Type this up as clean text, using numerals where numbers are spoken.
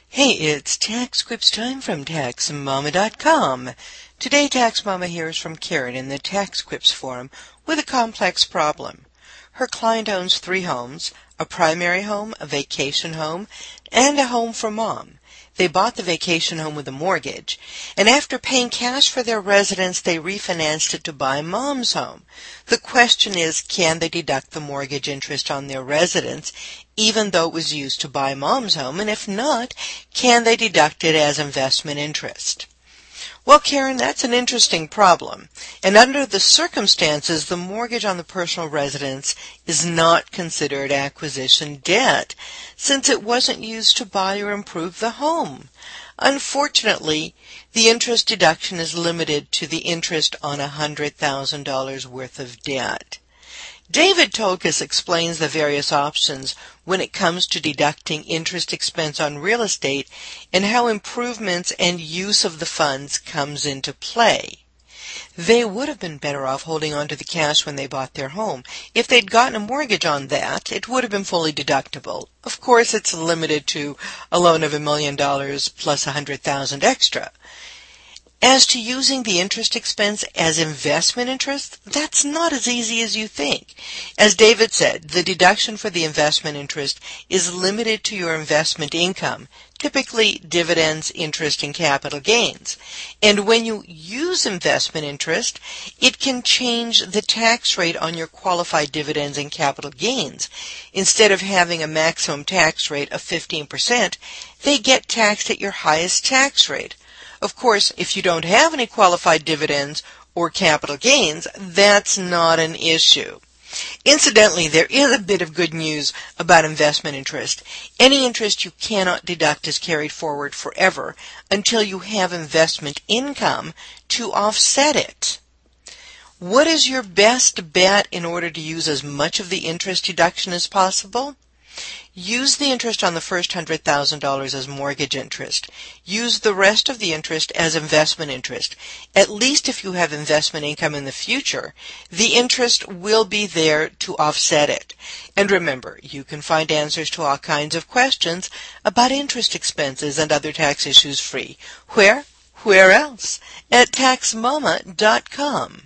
Hey, it's Tax Quips time from TaxMama.com. Today, TaxMama hears from Karen in the Tax Quips Forum with a complex problem. Her client owns 3 homes, a primary home, a vacation home, and a home for mom. They bought the vacation home with a mortgage, and after paying cash for their residence, they refinanced it to buy mom's home. The question is, can they deduct the mortgage interest on their residence, even though it was used to buy mom's home? And if not, can they deduct it as investment interest? Well, Karen, that's an interesting problem. And under the circumstances, the mortgage on the personal residence is not considered acquisition debt, since it wasn't used to buy or improve the home. Unfortunately, the interest deduction is limited to the interest on $100,000 worth of debt. David Tokus explains the various options when it comes to deducting interest expense on real estate and how improvements and use of the funds comes into play. They would have been better off holding on to the cash when they bought their home. If they'd gotten a mortgage on that, it would have been fully deductible. Of course, it's limited to a loan of $1 million plus $100,000 extra. As to using the interest expense as investment interest, that's not as easy as you think. As David said, the deduction for the investment interest is limited to your investment income, typically dividends, interest, and capital gains. And when you use investment interest, it can change the tax rate on your qualified dividends and capital gains. Instead of having a maximum tax rate of 15%, they get taxed at your highest tax rate. Of course, if you don't have any qualified dividends or capital gains, that's not an issue. Incidentally, there is a bit of good news about investment interest. Any interest you cannot deduct is carried forward forever until you have investment income to offset it. What is your best bet in order to use as much of the interest deduction as possible? Use the interest on the first $100,000 as mortgage interest. Use the rest of the interest as investment interest. At least if you have investment income in the future, the interest will be there to offset it. And remember, you can find answers to all kinds of questions about interest expenses and other tax issues free. Where else? At TaxMama.com.